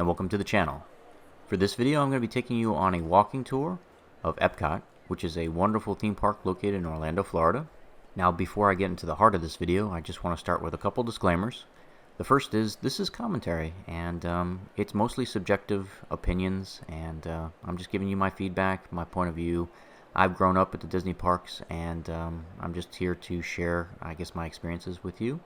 and welcome to the channel. For this video, I'm going to be taking you on a walking tour of EPCOT, which is a wonderful theme park located in Orlando, Florida. Now, before I get into the heart of this video, I just want to start with a couple disclaimers. The first is, this is commentary, and it's mostly subjective opinions, and I'm just giving you my feedback, my point of view. I've grown up at the Disney parks, and I'm just here to share, I guess, my experiences with you.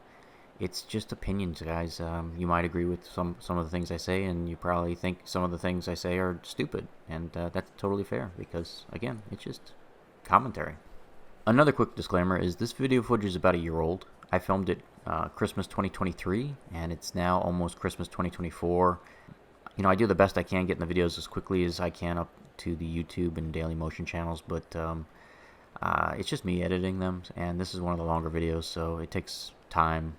It's just opinions, guys. You might agree with some of the things I say, and you probably think some of the things I say are stupid, and that's totally fair, because, again, it's just commentary. Another quick disclaimer is this video footage is about a year old. I filmed it Christmas 2023, and it's now almost Christmas 2024. You know, I do the best I can getting the videos as quickly as I can up to the YouTube and Daily Motion channels, but it's just me editing them, and this is one of the longer videos, so it takes time.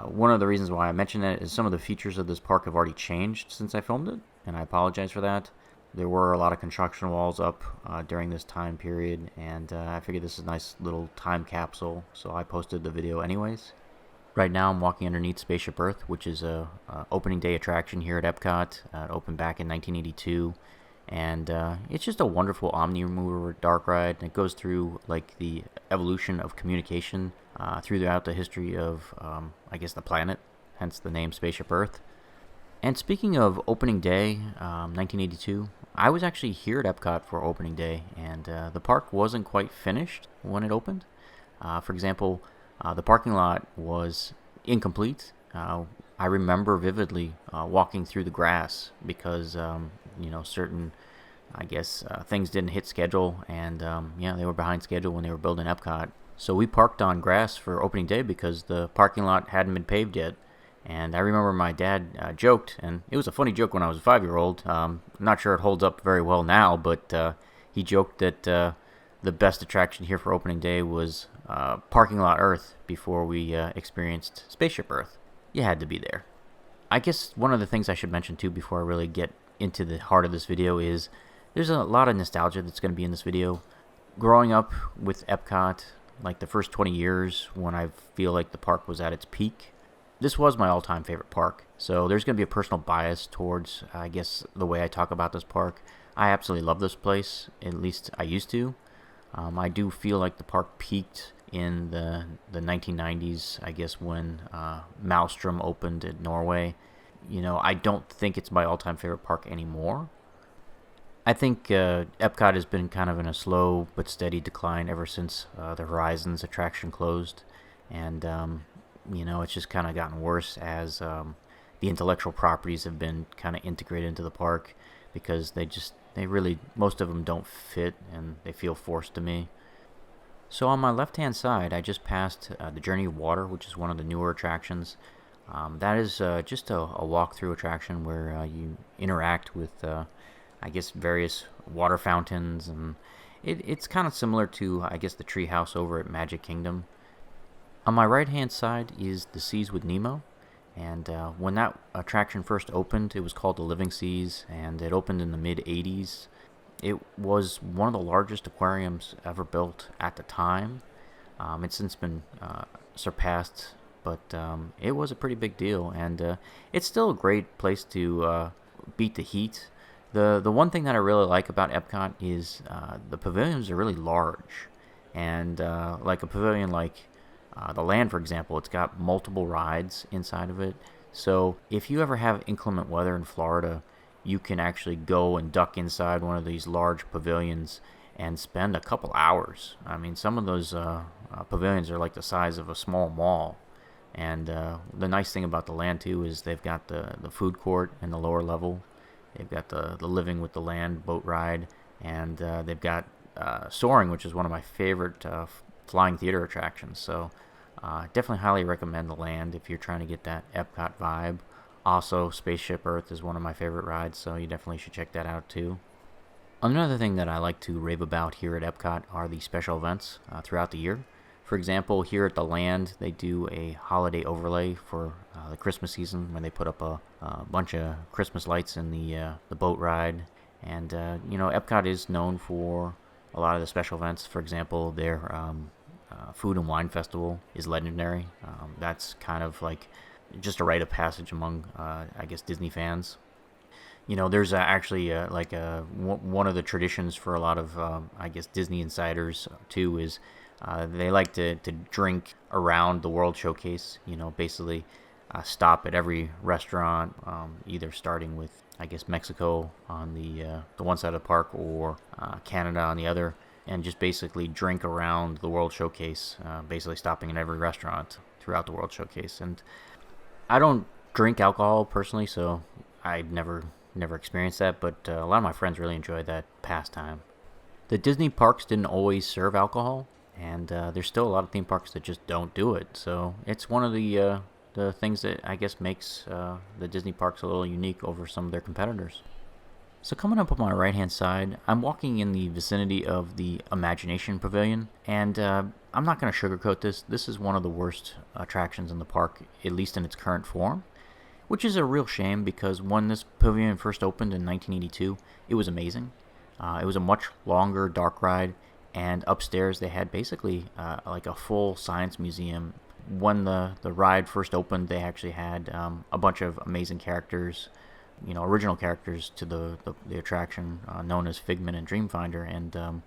One of the reasons why I mention that is some of the features of this park have already changed since I filmed it, and I apologize for that. There were a lot of construction walls up during this time period, and I figured this is a nice little time capsule, so I posted the video anyways. Right now I'm walking underneath Spaceship Earth, which is a opening day attraction here at EPCOT. It opened back in 1982, and it's just a wonderful omni-mover dark ride, and it goes through like the evolution of communication throughout the history of, I guess, the planet, hence the name Spaceship Earth. And speaking of opening day, 1982, I was actually here at EPCOT for opening day, and the park wasn't quite finished when it opened. For example, the parking lot was incomplete. I remember vividly walking through the grass because, you know, certain, I guess, things didn't hit schedule, and yeah, they were behind schedule when they were building EPCOT. So we parked on grass for opening day because the parking lot hadn't been paved yet. And I remember my dad joked, and it was a funny joke when I was a 5-year-old. I'm not sure it holds up very well now, but he joked that the best attraction here for opening day was Parking Lot Earth before we experienced Spaceship Earth. You had to be there. I guess one of the things I should mention too before I really get into the heart of this video is there's a lot of nostalgia that's going to be in this video. Growing up with EPCOT, like the first 20 years when I feel like the park was at its peak, this was my all-time favorite park. So there's going to be a personal bias towards, I guess, the way I talk about this park. I absolutely love this place, at least I used to. I do feel like the park peaked in the 1990s, I guess, when Maelstrom opened at Norway. You know, I don't think it's my all-time favorite park anymore. I think EPCOT has been kind of in a slow but steady decline ever since the Horizons attraction closed, and you know, it's just kind of gotten worse as the intellectual properties have been kind of integrated into the park, because they really, most of them don't fit, and they feel forced to me. So on my left-hand side, I just passed the Journey of Water, which is one of the newer attractions. That is just a walk-through attraction where you interact with I guess, various water fountains, and it's kind of similar to, I guess, the treehouse over at Magic Kingdom. On my right-hand side is the Seas with Nemo, and when that attraction first opened, it was called the Living Seas, and it opened in the mid-'80s. It was one of the largest aquariums ever built at the time. It's since been surpassed, but it was a pretty big deal, and it's still a great place to beat the heat. The one thing that I really like about EPCOT is the pavilions are really large, and like a pavilion like the Land, for example, it's got multiple rides inside of it. So if you ever have inclement weather in Florida, you can actually go and duck inside one of these large pavilions and spend a couple hours. I mean, some of those pavilions are like the size of a small mall. And the nice thing about the Land too is they've got the food court in the lower level. They've got the Living with the Land boat ride, and they've got Soarin, which is one of my favorite flying theater attractions. So definitely highly recommend the Land if you're trying to get that EPCOT vibe. Also, Spaceship Earth is one of my favorite rides, so you definitely should check that out too. Another thing that I like to rave about here at EPCOT are the special events throughout the year. For example, here at the Land, they do a holiday overlay for the Christmas season, when they put up a bunch of Christmas lights in the boat ride. And you know, EPCOT is known for a lot of the special events. For example, their food and wine festival is legendary. That's kind of like just a rite of passage among, I guess, Disney fans. There's actually one of the traditions for a lot of, I guess, Disney insiders too is they like to drink around the World Showcase. Basically stop at every restaurant, either starting with, I guess, Mexico on the one side of the park or Canada on the other, and just basically drink around the World Showcase, basically stopping in every restaurant throughout the World Showcase. And I don't drink alcohol personally, so I've never experienced that, but a lot of my friends really enjoy that pastime. The Disney parks didn't always serve alcohol, and there's still a lot of theme parks that just don't do it. So it's one of the things that I guess makes the Disney parks a little unique over some of their competitors. So coming up on my right hand side, I'm walking in the vicinity of the Imagination Pavilion, and I'm not going to sugarcoat this. This is one of the worst attractions in the park, at least in its current form, which is a real shame because when this pavilion first opened in 1982, it was amazing. It was a much longer dark ride, and upstairs they had basically like a full science museum. When the ride first opened, they actually had a bunch of amazing characters, original characters to the attraction, known as Figment and Dreamfinder, and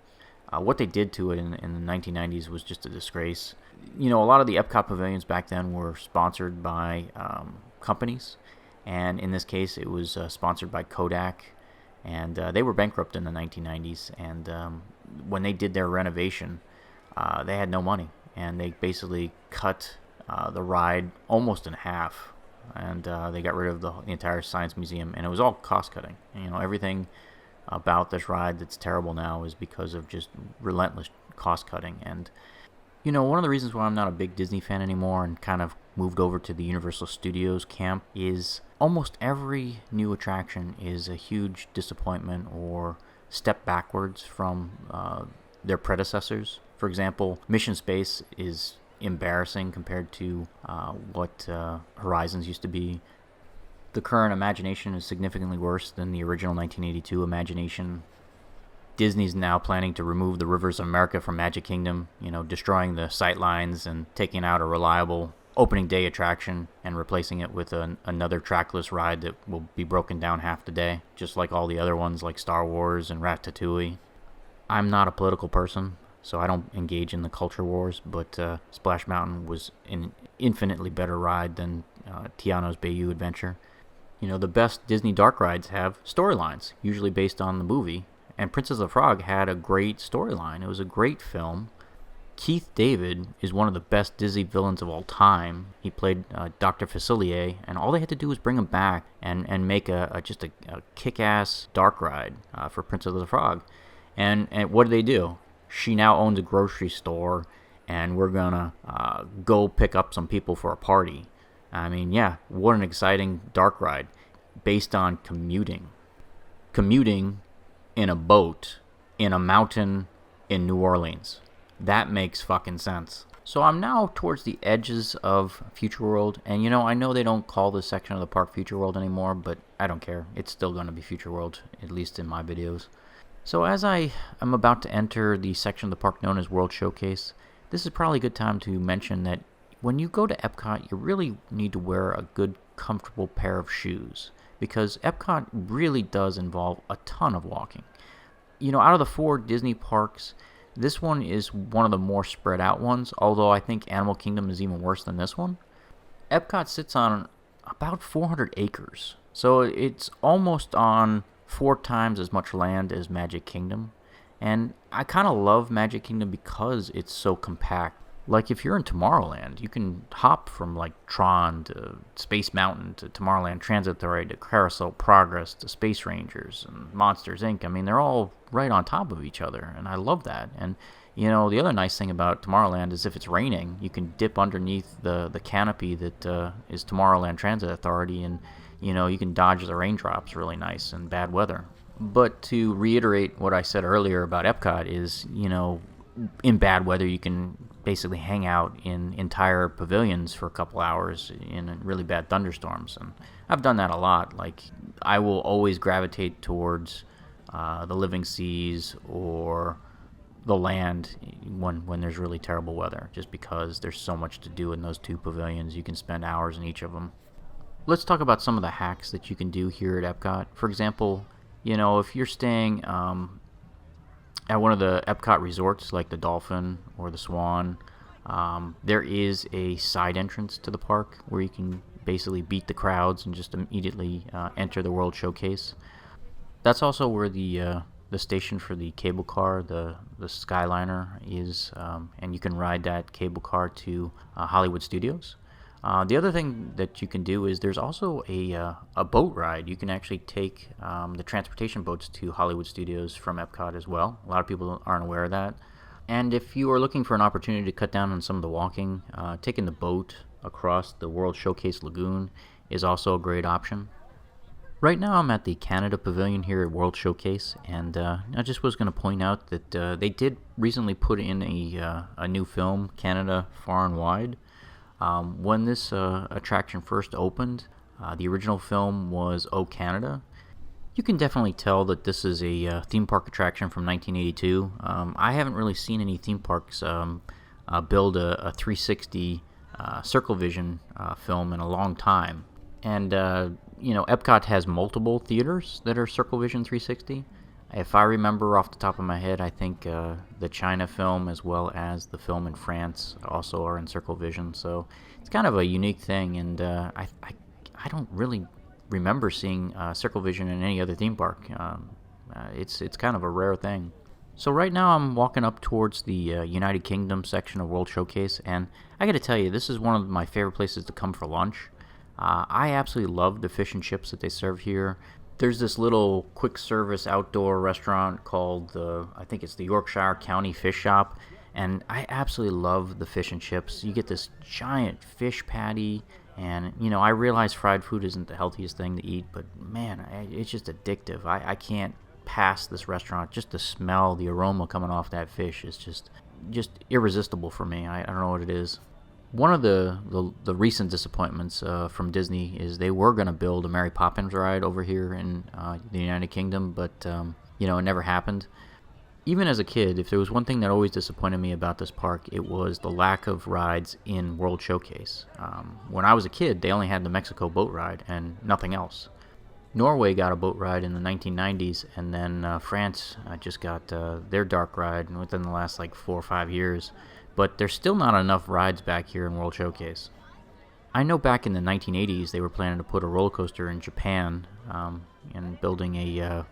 what they did to it in the 1990s was just a disgrace. A lot of the Epcot pavilions back then were sponsored by companies, and in this case it was sponsored by Kodak, and they were bankrupt in the 1990s, and when they did their renovation, they had no money, and they basically cut the ride almost in half, and they got rid of the entire science museum, and it was all cost cutting. Everything about this ride that's terrible now is because of just relentless cost cutting. And one of the reasons why I'm not a big Disney fan anymore and kind of moved over to the Universal Studios camp is almost every new attraction is a huge disappointment or step backwards from their predecessors. For example, Mission Space is embarrassing compared to what Horizons used to be. The current Imagination is significantly worse than the original 1982 Imagination. Disney's now planning to remove the Rivers of America from Magic Kingdom, destroying the sight lines and taking out a reliable opening day attraction and replacing it with another trackless ride that will be broken down half the day, just like all the other ones like Star Wars and Ratatouille. I'm not a political person, so I don't engage in the culture wars, but Splash Mountain was an infinitely better ride than Tiano's Bayou Adventure. The best Disney dark rides have storylines, usually based on the movie, and Princess of the Frog had a great storyline. It was a great film. Keith David is one of the best Disney villains of all time. He played Dr. Facilier, and all they had to do was bring him back and make just a kick-ass dark ride for Princess of the Frog. And what did they do? She now owns a grocery store, and we're gonna go pick up some people for a party. I mean, yeah, what an exciting dark ride based on commuting. Commuting in a boat in a mountain in New Orleans. That makes fucking sense. So I'm now towards the edges of Future World, and I know they don't call this section of the park Future World anymore, but I don't care. It's still going to be Future World, at least in my videos. So as I am about to enter the section of the park known as World Showcase, this is probably a good time to mention that when you go to Epcot, you really need to wear a good, comfortable pair of shoes, because Epcot really does involve a ton of walking. Out of the 4 Disney parks, this one is one of the more spread out ones, although I think Animal Kingdom is even worse than this one. Epcot sits on about 400 acres, so it's almost on 4 times as much land as Magic Kingdom, and I kind of love Magic Kingdom because it's so compact. Like, if you're in Tomorrowland, you can hop from, like, Tron to Space Mountain to Tomorrowland Transit Authority to Carousel Progress to Space Rangers and Monsters, Inc. I mean, they're all right on top of each other, and I love that. And, the other nice thing about Tomorrowland is if it's raining, you can dip underneath the canopy that is Tomorrowland Transit Authority, and, you can dodge the raindrops really nice in bad weather. But to reiterate what I said earlier about Epcot is, in bad weather, you can basically hang out in entire pavilions for a couple hours in really bad thunderstorms, and I've done that a lot. Like, I will always gravitate towards the Living Seas or the Land when there's really terrible weather, just because there's so much to do in those 2 pavilions. You can spend hours in each of them. Let's talk about some of the hacks that you can do here at Epcot. For example, if you're staying at one of the Epcot resorts like the Dolphin or the Swan, there is a side entrance to the park where you can basically beat the crowds and just immediately enter the World Showcase. That's also where the station for the cable car, the Skyliner, is, and you can ride that cable car to Hollywood Studios. The other thing that you can do is there's also a boat ride. You can actually take the transportation boats to Hollywood Studios from Epcot as well. A lot of people aren't aware of that. And if you are looking for an opportunity to cut down on some of the walking, taking the boat across the World Showcase Lagoon is also a great option. Right now I'm at the Canada Pavilion here at World Showcase, and I just was going to point out that they did recently put in a new film, Canada Far and Wide. When this attraction first opened, the original film was Oh Canada. You can definitely tell that this is a theme park attraction from 1982. I haven't really seen any theme parks build a 360 CircleVision film in a long time. And, Epcot has multiple theaters that are CircleVision 360. If I remember off the top of my head, I think the China film as well as the film in France also are in CircleVision. So it's kind of a unique thing, and I don't really remember seeing CircleVision in any other theme park. It's kind of a rare thing. So right now I'm walking up towards the United Kingdom section of World Showcase, and I got to tell you, this is one of my favorite places to come for lunch. I absolutely love the fish and chips that they serve here. There's this little quick service outdoor restaurant called I think it's the Yorkshire County Fish Shop, and I absolutely love the fish and chips. You get this giant fish patty, and I realize fried food isn't the healthiest thing to eat, but man, it's just addictive. I can't pass this restaurant. Just the smell, the aroma coming off that fish is just irresistible for me. I don't know what it is. One of the recent disappointments from Disney is they were going to build a Mary Poppins ride over here in the United Kingdom, but it never happened. Even as a kid, if there was one thing that always disappointed me about this park, it was the lack of rides in World Showcase. When I was a kid, they only had the Mexico boat ride and nothing else. Norway got a boat ride in the 1990s, and then France just got their dark ride within the last 4 or 5 years. But there's still not enough rides back here in World Showcase. I know back in the 1980s they were planning to put a roller coaster in Japan and building a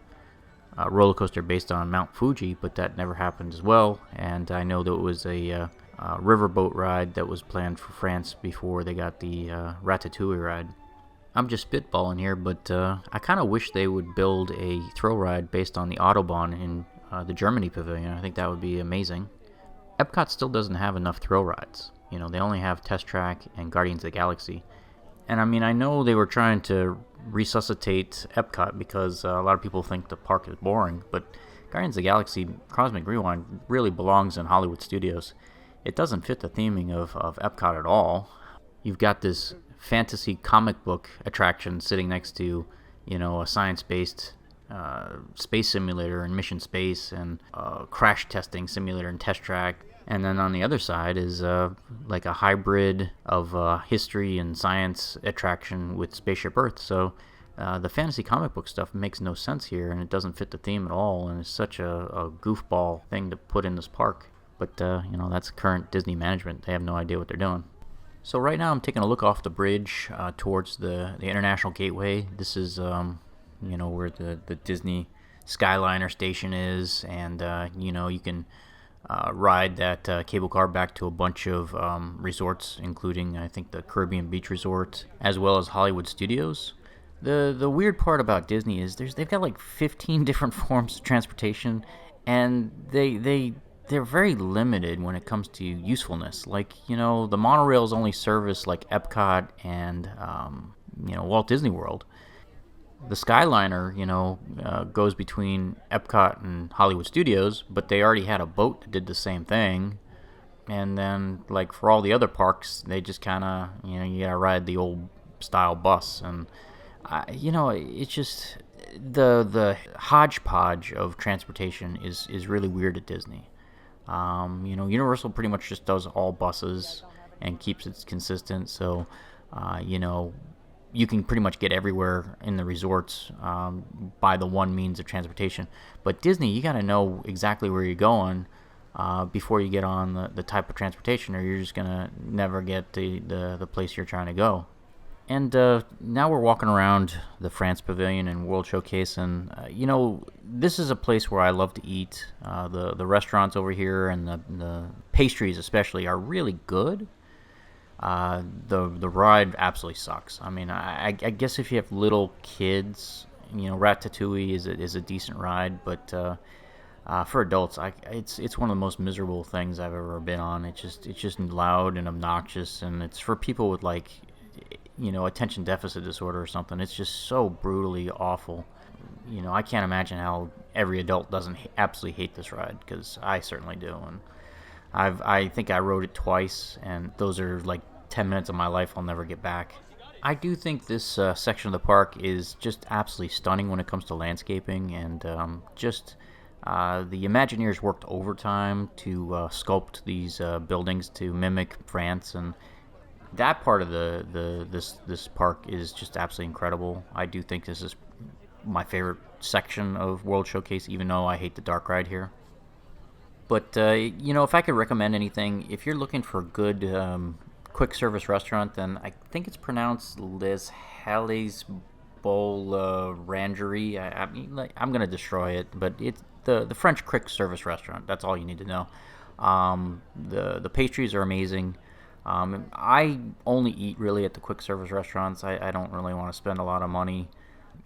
roller coaster based on Mount Fuji, but that never happened as well. And I know there was a riverboat ride that was planned for France before they got the Ratatouille ride. I'm just spitballing here, but I kind of wish they would build a thrill ride based on the Autobahn in the Germany Pavilion. I think that would be amazing. Epcot still doesn't have enough thrill rides. They only have Test Track and Guardians of the Galaxy. And I know they were trying to resuscitate Epcot because a lot of people think the park is boring, but Guardians of the Galaxy Cosmic Rewind really belongs in Hollywood Studios. It doesn't fit the theming of Epcot at all. You've got this fantasy comic book attraction sitting next to, a science-based space simulator and Mission Space and crash testing simulator and Test Track. And then on the other side is a hybrid of history and science attraction with Spaceship Earth. So the fantasy comic book stuff makes no sense here, and it doesn't fit the theme at all, and it's such a goofball thing to put in this park. But, that's current Disney management. They have no idea what they're doing. So right now I'm taking a look off the bridge towards the International Gateway. This is, where the Disney Skyliner station is, and, you can ride that cable car back to a bunch of resorts, including, I think, the Caribbean Beach Resort, as well as Hollywood Studios. The weird part about Disney is they've got 15 different forms of transportation, and they're very limited when it comes to usefulness. The monorails only service Epcot and Walt Disney World. The Skyliner, goes between Epcot and Hollywood Studios, but they already had a boat that did the same thing. And then, for all the other parks, they just kind of, you gotta ride the old style bus. And, it's just, the hodgepodge of transportation is really weird at Disney. Universal pretty much just does all buses and keeps it consistent. So, you can pretty much get everywhere in the resorts by the one means of transportation. But Disney, you got to know exactly where you're going before you get on the type of transportation, or you're just going to never get the place you're trying to go. And now we're walking around the France Pavilion and World Showcase, and this is a place where I love to eat. The restaurants over here and the pastries especially are really good. The ride absolutely sucks. I mean, I guess if you have little kids, Ratatouille is a decent ride, but for adults, it's one of the most miserable things I've ever been on. It's just loud and obnoxious, and it's for people with attention deficit disorder or something. It's just so brutally awful. I can't imagine how every adult doesn't absolutely hate this ride, because I certainly do. And I think I rode it twice, and those are like 10 minutes of my life I'll never get back. I do think this section of the park is just absolutely stunning when it comes to landscaping, and the Imagineers worked overtime to sculpt these buildings to mimic France, and that part of this park is just absolutely incredible. I do think this is my favorite section of World Showcase, even though I hate the dark ride here. But if I could recommend anything, if you're looking for a good quick service restaurant, then I think it's pronounced Les Halles Boulangerie. I'm gonna destroy it, but it's the French quick service restaurant. That's all you need to know. The pastries are amazing. I only eat really at the quick service restaurants. I don't really want to spend a lot of money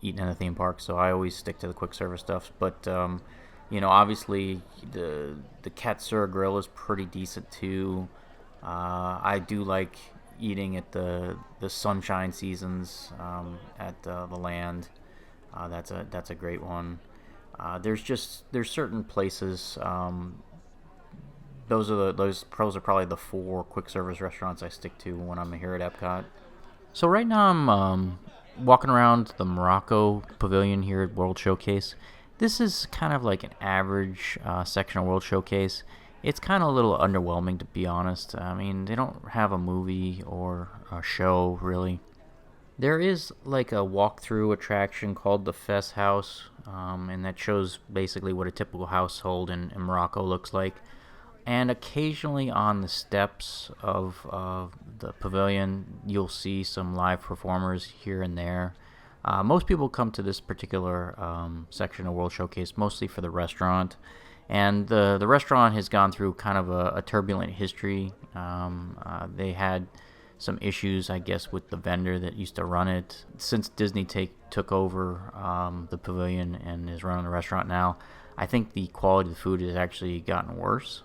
eating in a theme park, so I always stick to the quick service stuff. But obviously the Katsura Grill is pretty decent too. I do like eating at the Sunshine Seasons at the Land. That's a great one. There's certain places. Those are probably the 4 quick service restaurants I stick to when I'm here at EPCOT. So right now I'm walking around the Morocco Pavilion here at World Showcase. This is kind of like an average section of World Showcase. It's kind of a little underwhelming, to be honest. I mean, they don't have a movie or a show, really. There is like a walk-through attraction called the Fes House, and that shows basically what a typical household in Morocco looks like. And occasionally on the steps of the pavilion, you'll see some live performers here and there. Most people come to this particular section of World Showcase mostly for the restaurant. And the restaurant has gone through kind of a turbulent history. They had some issues, I guess, with the vendor that used to run it. Since Disney took over the pavilion and is running the restaurant now, I think the quality of the food has actually gotten worse.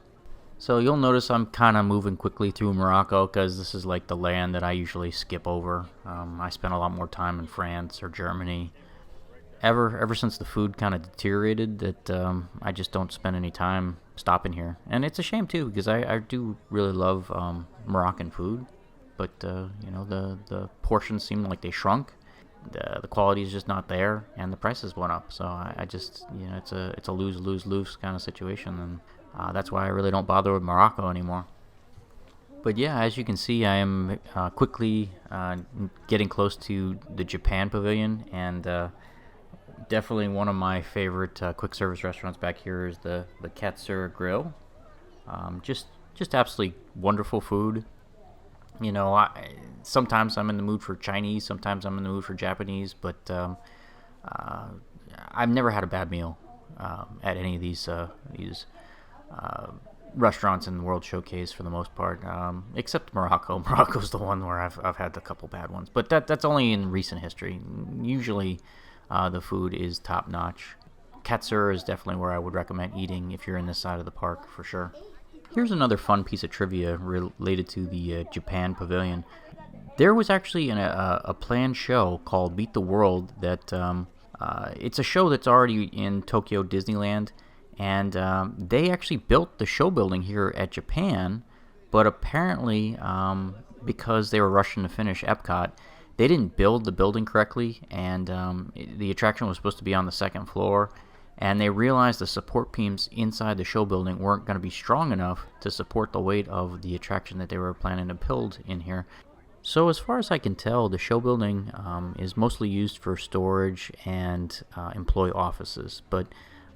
So you'll notice I'm kind of moving quickly through Morocco because this is like the land that I usually skip over. I spend a lot more time in France or Germany. Ever since the food kind of deteriorated, that I just don't spend any time stopping here. And it's a shame too, because I do really love Moroccan food, but the portions seem like they shrunk. The quality is just not there, and the prices went up. So I just it's a lose kind of situation, and that's why I really don't bother with Morocco anymore. But yeah, as you can see, I am quickly getting close to the Japan Pavilion, and definitely one of my favorite quick service restaurants back here is the Katsura Grill. Just absolutely wonderful food. Sometimes I'm in the mood for Chinese, sometimes I'm in the mood for Japanese, but I've never had a bad meal at any of these restaurants in the World Showcase for the most part, except Morocco. Morocco's the one where I've had a couple bad ones, but that's only in recent history. Usually the food is top notch. Katsura is definitely where I would recommend eating if you're in this side of the park for sure. Here's another fun piece of trivia related to the Japan Pavilion. There was actually a planned show called Beat the World that it's a show that's already in Tokyo Disneyland, and they actually built the show building here at Japan, but apparently because they were rushing to finish EPCOT, they didn't build the building correctly, and the attraction was supposed to be on the second floor, and they realized the support beams inside the show building weren't going to be strong enough to support the weight of the attraction that they were planning to build in here. So as far as I can tell, the show building is mostly used for storage and employee offices. But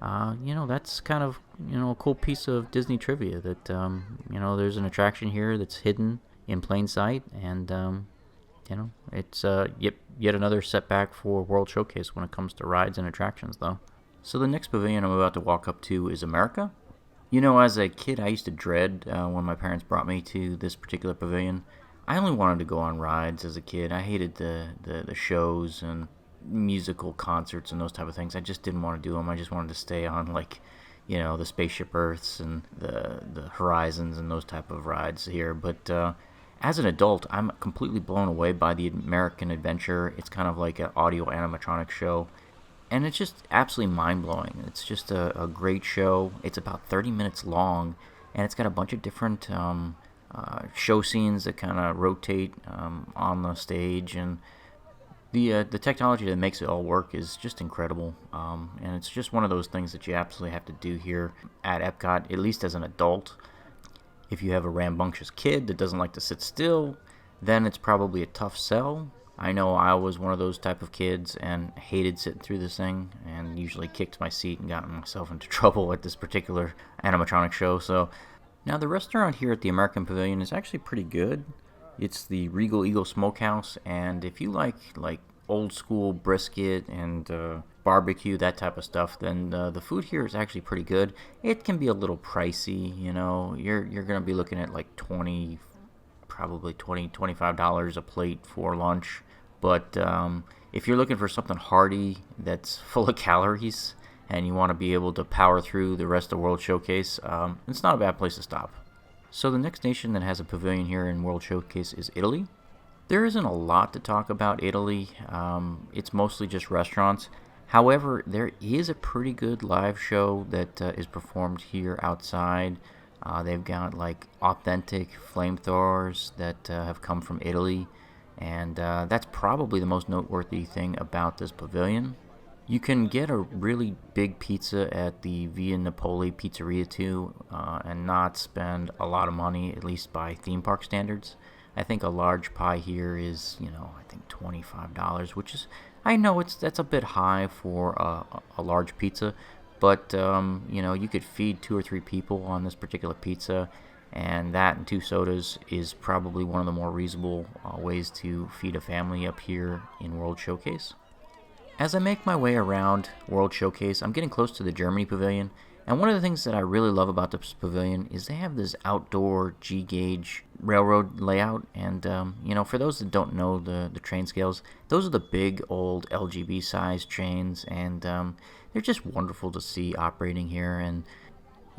that's kind of a cool piece of Disney trivia that there's an attraction here that's hidden in plain sight, and it's yet another setback for World Showcase when it comes to rides and attractions, though. So the next pavilion I'm about to walk up to is America. As a kid, I used to dread when my parents brought me to this particular pavilion. I only wanted to go on rides as a kid. I hated the shows and musical concerts and those type of things. I just didn't want to do them. I just wanted to stay on, the Spaceship Earths and the Horizons and those type of rides here. But as an adult, I'm completely blown away by the American Adventure. It's kind of like an audio animatronic show. And it's just absolutely mind-blowing. It's just a great show. It's about 30 minutes long, and it's got a bunch of different show scenes that kind of rotate on the stage, and the technology that makes it all work is just incredible. And it's just one of those things that you absolutely have to do here at Epcot, at least as an adult. If you have a rambunctious kid that doesn't like to sit still, then it's probably a tough sell. I know I was one of those type of kids and hated sitting through this thing, and usually kicked my seat and gotten myself into trouble at this particular animatronic show. So now the restaurant here at the American Pavilion is actually pretty good. It's the Regal Eagle Smokehouse, and if you like old school brisket and barbecue, that type of stuff, then the food here is actually pretty good. It can be a little pricey, you're gonna be looking at like probably $25 a plate for lunch. But if you're looking for something hearty that's full of calories and you want to be able to power through the rest of World Showcase, it's not a bad place to stop. So the next nation that has a pavilion here in World Showcase is Italy. There isn't a lot to talk about Italy. It's mostly just restaurants. However, there is a pretty good live show that is performed here outside. They've got authentic flamethrowers that have come from Italy, and that's probably the most noteworthy thing about this pavilion. You can get a really big pizza at the Via Napoli pizzeria too, and not spend a lot of money, at least by theme park standards. I think a large pie here is, I think $25, which is, I know that's a bit high for a large pizza, but you could feed 2 or 3 people on this particular pizza, and that and 2 sodas is probably one of the more reasonable ways to feed a family up here in World Showcase. As I make my way around World Showcase, I'm getting close to the Germany Pavilion, and one of the things that I really love about this pavilion is they have this outdoor G-gauge railroad layout, and for those that don't know the train scales, those are the big old LGB size trains, and they're just wonderful to see operating here. And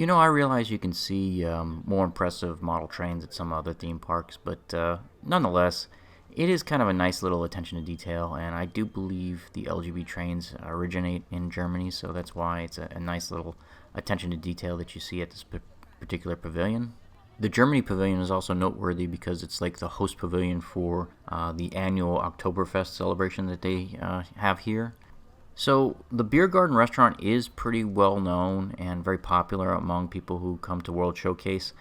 I realize you can see more impressive model trains at some other theme parks, but nonetheless, it is kind of a nice little attention to detail, and I do believe the LGB trains originate in Germany, so that's why it's a nice little attention to detail that you see at this particular pavilion. The Germany Pavilion is also noteworthy because it's like the host pavilion for the annual Oktoberfest celebration that they have here. So the Beer Garden restaurant is pretty well known and very popular among people who come to World Showcase.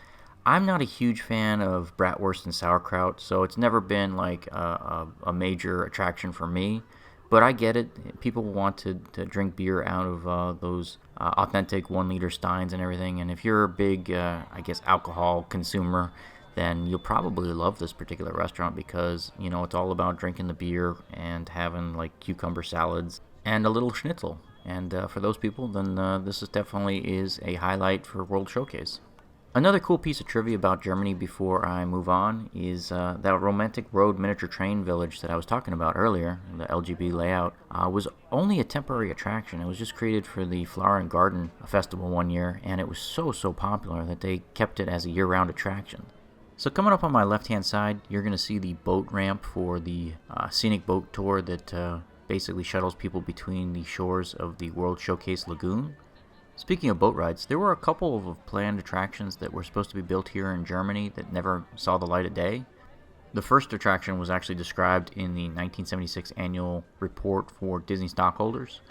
I'm not a huge fan of bratwurst and sauerkraut, so it's never been like a major attraction for me. But I get it. People want to drink beer out of those authentic 1-liter steins and everything. And if you're a big, alcohol consumer, then you'll probably love this particular restaurant because, it's all about drinking the beer and having cucumber salads and a little schnitzel. And for those people, then this is definitely a highlight for World Showcase. Another cool piece of trivia about Germany before I move on is that romantic road miniature train village that I was talking about earlier, the LGB layout, was only a temporary attraction. It was just created for the Flower and Garden Festival one year, and it was so popular that they kept it as a year-round attraction. So coming up on my left-hand side, you're going to see the boat ramp for the scenic boat tour that basically shuttles people between the shores of the World Showcase Lagoon. Speaking of boat rides, there were a couple of planned attractions that were supposed to be built here in Germany that never saw the light of day. The first attraction was actually described in the 1976 annual report for Disney stockholders.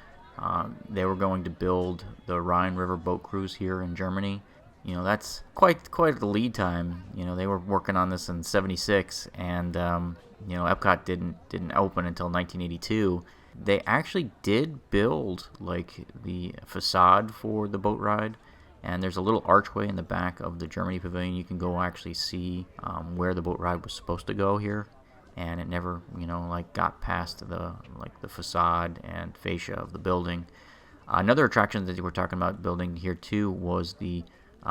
They were going to build the Rhine River boat cruise here in Germany. That's quite the lead time. They were working on this in '76, and Epcot didn't open until 1982. They actually did build like the facade for the boat ride, and there's a little archway in the back of the Germany pavilion. You can go actually see where the boat ride was supposed to go here, and it never got past the facade and fascia of the building. Another attraction that we're talking about building here too was the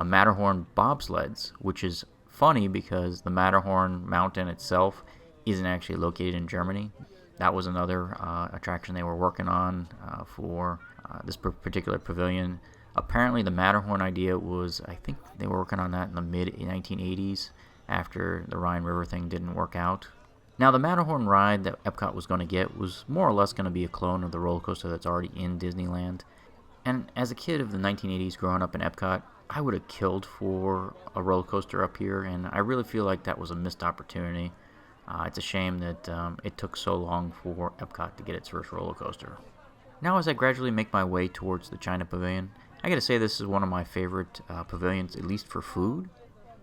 Matterhorn bobsleds, which is funny because the Matterhorn mountain itself isn't actually located in Germany. That was another attraction they were working on for this particular pavilion. Apparently the Matterhorn idea was, I think they were working on that in the mid-1980s after the Rhine River thing didn't work out. Now the Matterhorn ride that Epcot was going to get was more or less going to be a clone of the roller coaster that's already in Disneyland. And as a kid of the 1980s growing up in Epcot, I would have killed for a roller coaster up here, and I really feel like that was a missed opportunity. It's a shame that it took so long for Epcot to get its first roller coaster. Now as I gradually make my way towards the China Pavilion, I gotta say this is one of my favorite pavilions, at least for food.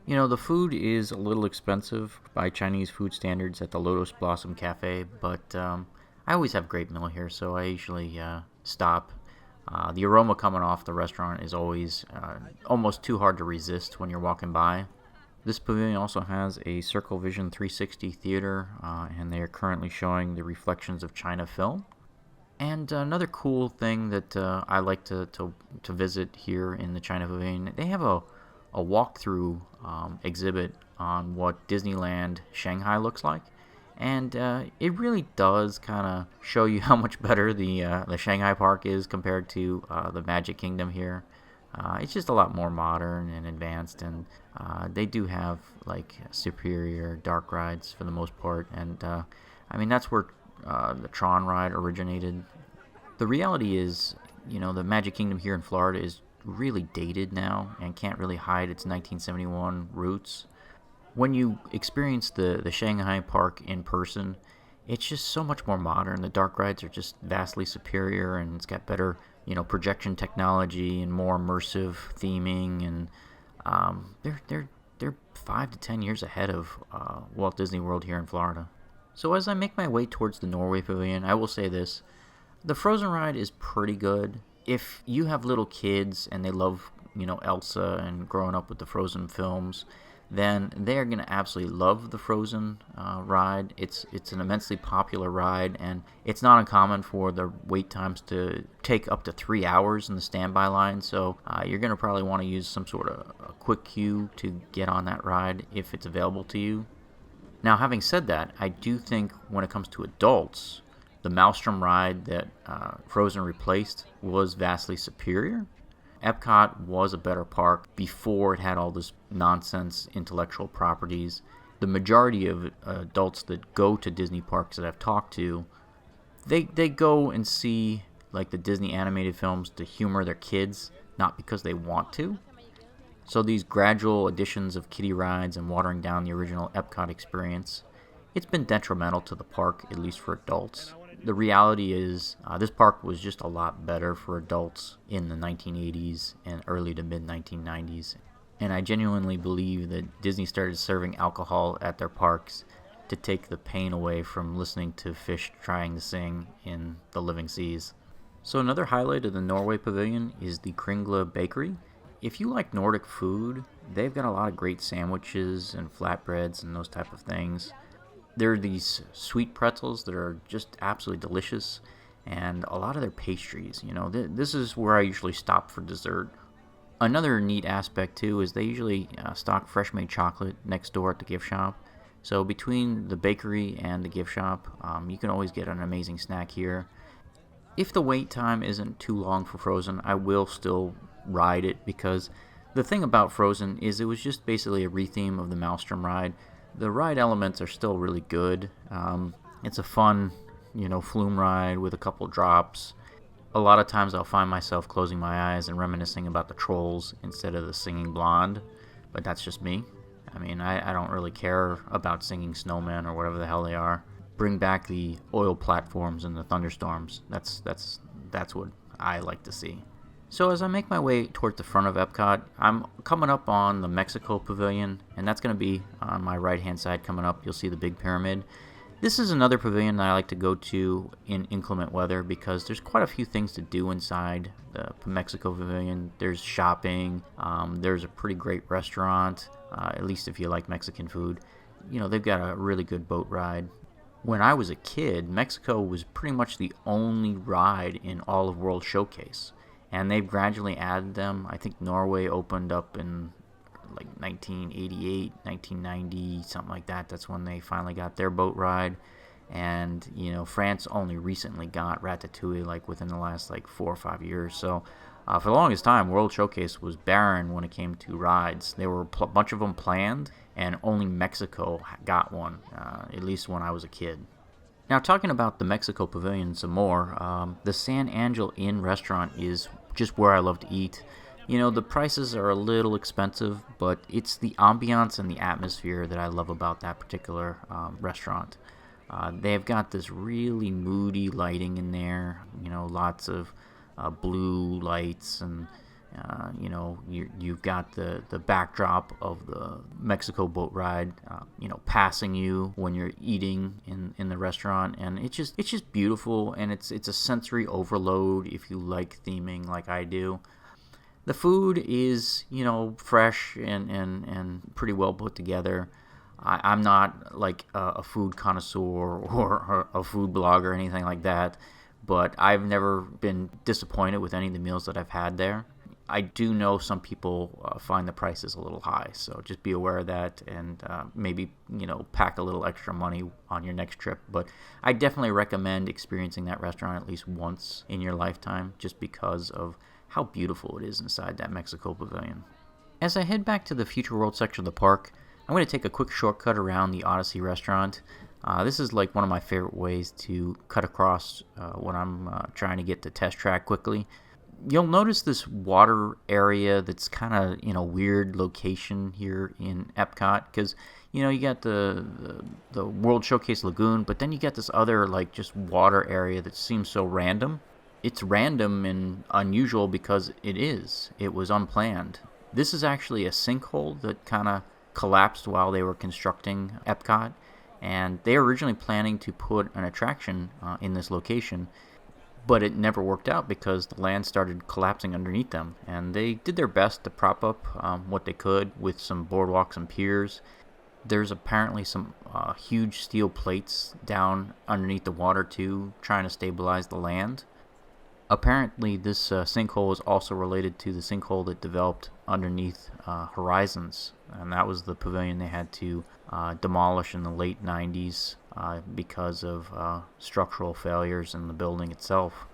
The food is a little expensive by Chinese food standards at the Lotus Blossom Cafe, but I always have a great meal here, so I usually stop. The aroma coming off the restaurant is always almost too hard to resist when you're walking by. This pavilion also has a CircleVision 360 theater, and they are currently showing the reflections of China film. And another cool thing that I like to visit here in the China Pavilion, they have a walk-through exhibit on what Disneyland Shanghai looks like. And it really does kind of show you how much better the Shanghai park is compared to the Magic Kingdom here. It's just a lot more modern and advanced, and they do have like superior dark rides for the most part. And that's where the Tron ride originated. The reality is, the Magic Kingdom here in Florida is really dated now and can't really hide its 1971 roots. When you experience the Shanghai park in person, it's just so much more modern. The dark rides are just vastly superior, and it's got better projection technology and more immersive theming, and they're 5 to 10 years ahead of Walt Disney World here in Florida. So as I make my way towards the Norway Pavilion, I will say this: the Frozen ride is pretty good. If you have little kids and they love Elsa and growing up with the Frozen films, then they are going to absolutely love the Frozen ride. It's an immensely popular ride, and it's not uncommon for the wait times to take up to 3 hours in the standby line, so you're going to probably want to use some sort of a quick queue to get on that ride if it's available to you. Now, having said that, I do think when it comes to adults, the Maelstrom ride that Frozen replaced was vastly superior. Epcot was a better park before it had all this nonsense intellectual properties. The majority of adults that go to Disney parks that I've talked to, they go and see like the Disney animated films to humor their kids, not because they want to. So these gradual additions of kiddie rides and watering down the original Epcot experience, it's been detrimental to the park, at least for adults. The reality is this park was just a lot better for adults in the 1980s and early to mid-1990s. And I genuinely believe that Disney started serving alcohol at their parks to take the pain away from listening to fish trying to sing in the living seas. So another highlight of the Norway Pavilion is the Kringle Bakery. If you like Nordic food, they've got a lot of great sandwiches and flatbreads and those type of things. There are these sweet pretzels that are just absolutely delicious, and a lot of their pastries. This is where I usually stop for dessert. Another neat aspect too is they usually stock fresh made chocolate next door at the gift shop. So between the bakery and the gift shop, you can always get an amazing snack here. If the wait time isn't too long for Frozen, I will still ride it, because the thing about Frozen is it was just basically a retheme of the Maelstrom ride. The ride elements are still really good. It's a fun, flume ride with a couple drops. A lot of times I'll find myself closing my eyes and reminiscing about the trolls instead of the singing blonde, but that's just me. I don't really care about singing snowmen or whatever the hell they are. Bring back the oil platforms and the thunderstorms. That's what I like to see. So as I make my way towards the front of Epcot, I'm coming up on the Mexico Pavilion, and that's going to be on my right hand side coming up. You'll see the big pyramid. This is another pavilion that I like to go to in inclement weather because there's quite a few things to do inside the Mexico Pavilion. There's shopping, there's a pretty great restaurant, at least if you like Mexican food. You know, they've got a really good boat ride. When I was a kid, Mexico was pretty much the only ride in all of World Showcase, and they've gradually added them. I think Norway opened up in like 1988, 1990, something like that. That's when they finally got their boat ride. And, you know, France only recently got Ratatouille, like within the last like 4 or 5 years. So for the longest time, World Showcase was barren when it came to rides. There were a bunch of them planned, and only Mexico got one, at least when I was a kid. Now, talking about the Mexico Pavilion some more, the San Angel Inn restaurant is just where I love to eat. You know, the prices are a little expensive, but it's the ambiance and the atmosphere that I love about that particular restaurant. They've got this really moody lighting in there, you know, lots of blue lights, and you know, you've got the backdrop of the Mexico boat ride, you know, passing you when you're eating in the restaurant, and it's just beautiful, and it's a sensory overload if you like theming like I do. The food is, you know, fresh and pretty well put together. I'm not like a food connoisseur or a food blogger or anything like that, but I've never been disappointed with any of the meals that I've had there. I do know some people find the prices a little high, so just be aware of that, and maybe, you know, pack a little extra money on your next trip. But I definitely recommend experiencing that restaurant at least once in your lifetime, just because of how beautiful it is inside that Mexico Pavilion. As I head back to the Future World section of the park, I'm going to take a quick shortcut around the Odyssey restaurant. This is like one of my favorite ways to cut across when I'm trying to get to Test Track quickly. You'll notice this water area that's kind of in a weird location here in Epcot, because, you know, you got the World Showcase Lagoon, but then you got this other like just water area that seems so random. It's random and unusual because it was unplanned. This is actually a sinkhole that kind of collapsed while they were constructing Epcot, and they were originally planning to put an attraction in this location, but it never worked out because the land started collapsing underneath them, and they did their best to prop up what they could with some boardwalks and piers. There's apparently some huge steel plates down underneath the water too, trying to stabilize the land. Apparently this sinkhole is also related to the sinkhole that developed underneath Horizons, and that was the pavilion they had to demolish in the late 90s because of structural failures in the building itself.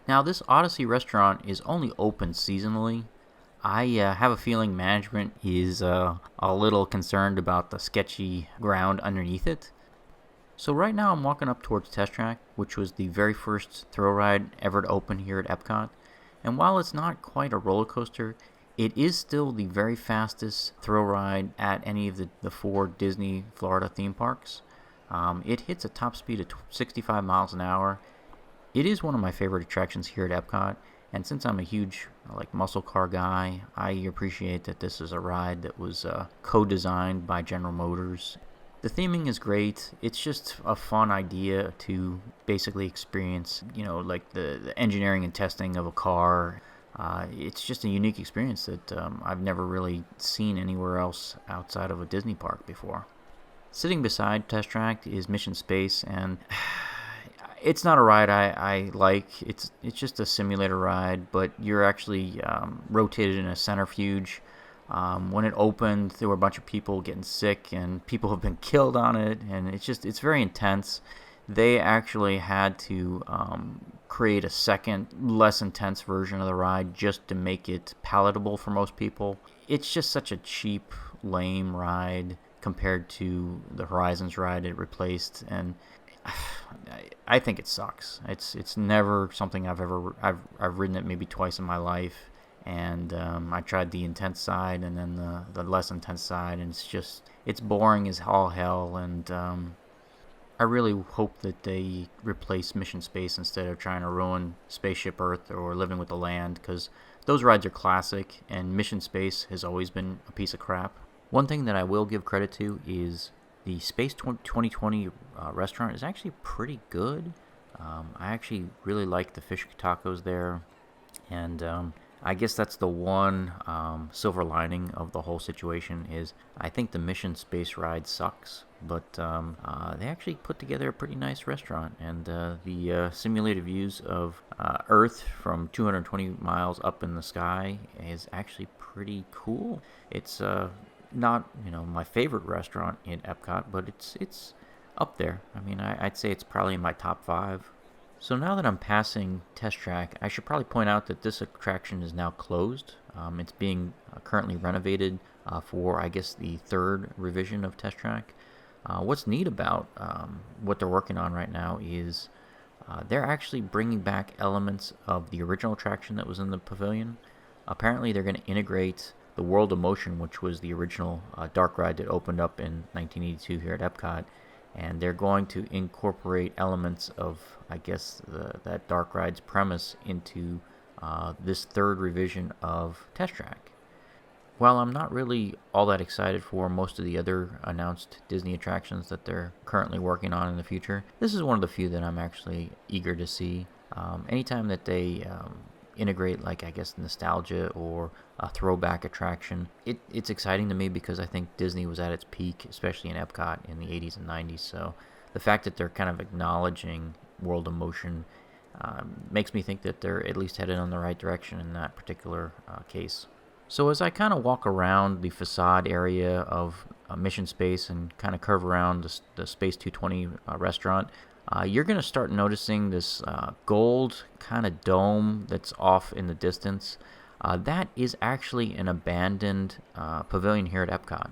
Now, this Odyssey restaurant is only open seasonally. I have a feeling management is a little concerned about the sketchy ground underneath it. So right now I'm walking up towards Test Track, which was the very first thrill ride ever to open here at Epcot. And while it's not quite a roller coaster, it is still the very fastest thrill ride at any of the 4 Disney Florida theme parks. It hits a top speed of 65 miles an hour. It is one of my favorite attractions here at Epcot, and since I'm a huge muscle car guy, I appreciate that this is a ride that was co-designed by General Motors. The theming is great. It's just a fun idea to basically experience, you know, like the engineering and testing of a car. It's just a unique experience that I've never really seen anywhere else outside of a Disney park before. Sitting beside Test Track is Mission Space, and it's not a ride I like. It's just a simulator ride, but you're actually rotated in a centrifuge. When it opened, there were a bunch of people getting sick, and people have been killed on it, and it's very intense. They actually had to create a second, less intense version of the ride just to make it palatable for most people. It's just such a cheap, lame ride compared to the Horizons ride it replaced, and I think it sucks. It's never something I've ridden it maybe twice in my life. And I tried the intense side and then the less intense side, and it's boring as all hell, and I really hope that they replace Mission Space instead of trying to ruin Spaceship Earth or Living with the Land, because those rides are classic, and Mission Space has always been a piece of crap. One thing that I will give credit to is The Space 2020 restaurant is actually pretty good. I actually really like the fish tacos there, and I guess that's the one silver lining of the whole situation is I think the Mission Space ride sucks, but they actually put together a pretty nice restaurant, and the simulated views of Earth from 220 miles up in the sky is actually pretty cool. It's not my favorite restaurant in Epcot, but it's up there. I mean, I'd say it's probably in my top 5. So now that I'm passing Test Track, I should probably point out that this attraction is now closed. It's being currently renovated for, I guess, the 3rd revision of Test Track. What's neat about what they're working on right now is they're actually bringing back elements of the original attraction that was in the pavilion. Apparently, they're going to integrate the World of Motion, which was the original dark ride that opened up in 1982 here at Epcot. And they're going to incorporate elements of, I guess, that dark ride's premise into this 3rd revision of Test Track. While I'm not really all that excited for most of the other announced Disney attractions that they're currently working on in the future, this is one of the few that I'm actually eager to see. Anytime that they integrate, like, I guess, nostalgia or a throwback attraction, it's exciting to me because I think Disney was at its peak, especially in Epcot in the 80s and 90s. So the fact that they're kind of acknowledging World of Motion makes me think that they're at least headed in the right direction in that particular case. So as I kind of walk around the facade area of Mission Space and kind of curve around the Space 220 restaurant, you're going to start noticing this gold kind of dome that's off in the distance. That is actually an abandoned pavilion here at Epcot.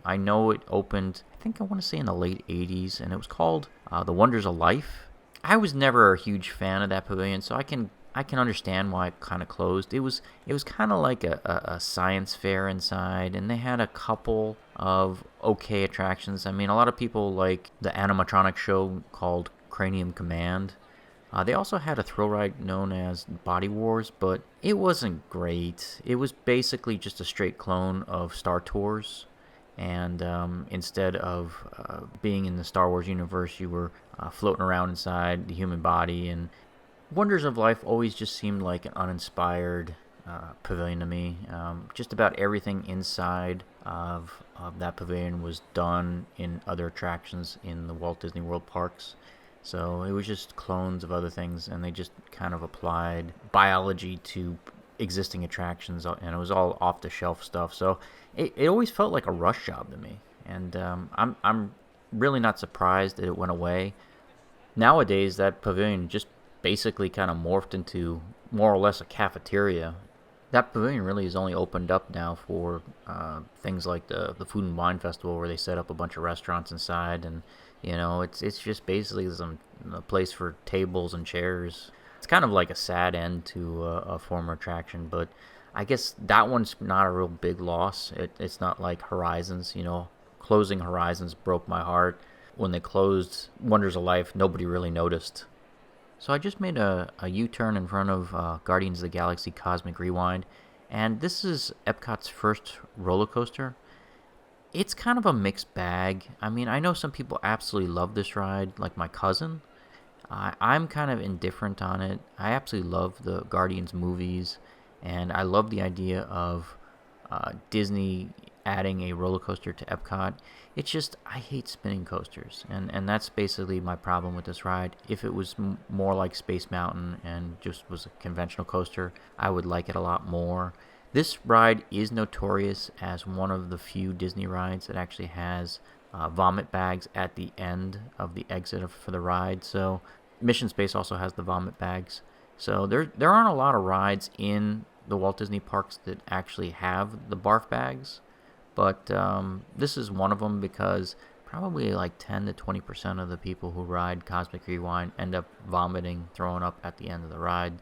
I know it opened, I think I want to say in the late 80s, and it was called The Wonders of Life. I was never a huge fan of that pavilion, so I can understand why it kind of closed. It was kind of like a science fair inside, and they had a couple of okay attractions. I mean, a lot of people like the animatronic show called Cranium Command. They also had a thrill ride known as Body Wars, but it wasn't great. It was basically just a straight clone of Star Tours, and instead of being in the Star Wars universe, you were floating around inside the human body. And Wonders of Life always just seemed like an uninspired pavilion to me. Just about everything inside of that pavilion was done in other attractions in the Walt Disney World parks. So it was just clones of other things, and they just kind of applied biology to existing attractions, and it was all off-the-shelf stuff. So it always felt like a rush job to me, and I'm really not surprised that it went away. Nowadays, that pavilion just basically kind of morphed into more or less a cafeteria. That pavilion really is only opened up now for things like the Food and Wine Festival, where they set up a bunch of restaurants inside, and it's just basically a place for tables and chairs. It's kind of like a sad end to a former attraction, but I guess that one's not a real big loss. It's not like Horizons. Closing Horizons broke my heart. When they closed Wonders of Life, nobody really noticed. So I just made a U-turn in front of Guardians of the Galaxy Cosmic Rewind, and this is Epcot's first roller coaster. It's kind of a mixed bag. I mean, I know some people absolutely love this ride, like my cousin. I'm kind of indifferent on it. I absolutely love the Guardians movies, and I love the idea of Disney adding a roller coaster to Epcot. It's just, I hate spinning coasters, and that's basically my problem with this ride. If it was more like Space Mountain and just was a conventional coaster, I would like it a lot more. This ride is notorious as one of the few Disney rides that actually has vomit bags at the end of the exit for the ride. So Mission Space also has the vomit bags. So there aren't a lot of rides in the Walt Disney parks that actually have the barf bags, but this is one of them because probably like 10 to 20% of the people who ride Cosmic Rewind end up vomiting, throwing up at the end of the ride.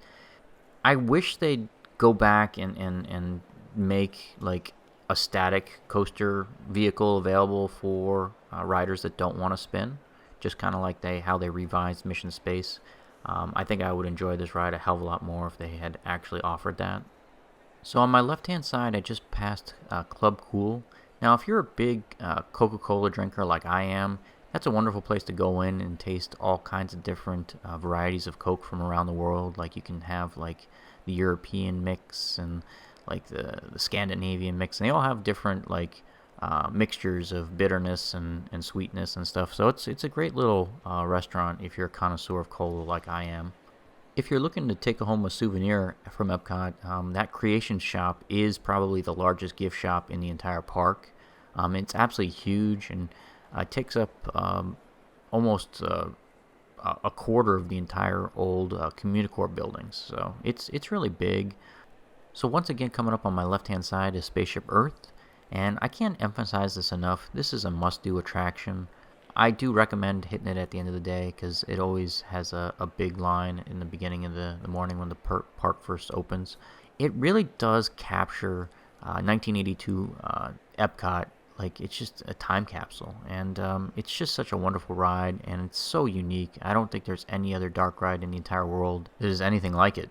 I wish they'd go back and make like a static coaster vehicle available for riders that don't want to spin, just kind of like how they revised Mission Space. I think I would enjoy this ride a hell of a lot more if they had actually offered that. So on my left hand side, I just passed Club Cool. Now, if you're a big Coca-Cola drinker like I am, that's a wonderful place to go in and taste all kinds of different varieties of Coke from around the world. Like you can have like the European mix and like the Scandinavian mix, and they all have different like mixtures of bitterness and sweetness and stuff. So it's a great little restaurant if you're a connoisseur of cola like I am. If you're looking to take home a souvenir from Epcot, that creation shop is probably the largest gift shop in the entire park. It's absolutely huge, and it takes up almost a quarter of the entire old Communicorp buildings. So it's really big. So once again, coming up on my left-hand side is Spaceship Earth, and I can't emphasize this enough. This is a must-do attraction. I do recommend hitting it at the end of the day because it always has a big line in the beginning of the morning when the park first opens. It really does capture 1982 Epcot. Like, it's just a time capsule, and it's just such a wonderful ride, and it's so unique. I don't think there's any other dark ride in the entire world that is anything like it.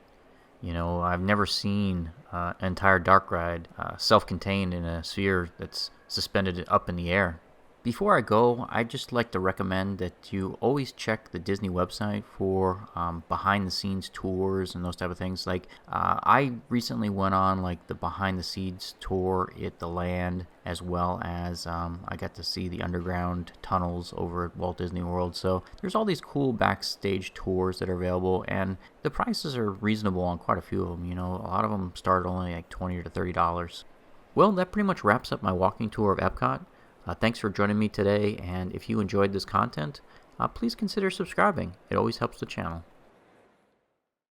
You know, I've never seen an entire dark ride self-contained in a sphere that's suspended up in the air. Before I go, I'd just like to recommend that you always check the Disney website for behind-the-scenes tours and those type of things. Like, I recently went on like the behind-the-scenes tour at the land, as well as I got to see the underground tunnels over at Walt Disney World. So there's all these cool backstage tours that are available, and the prices are reasonable on quite a few of them. You know, a lot of them start only like $20 to $30. Well, that pretty much wraps up my walking tour of Epcot. Thanks for joining me today, and if you enjoyed this content, please consider subscribing. It always helps the channel.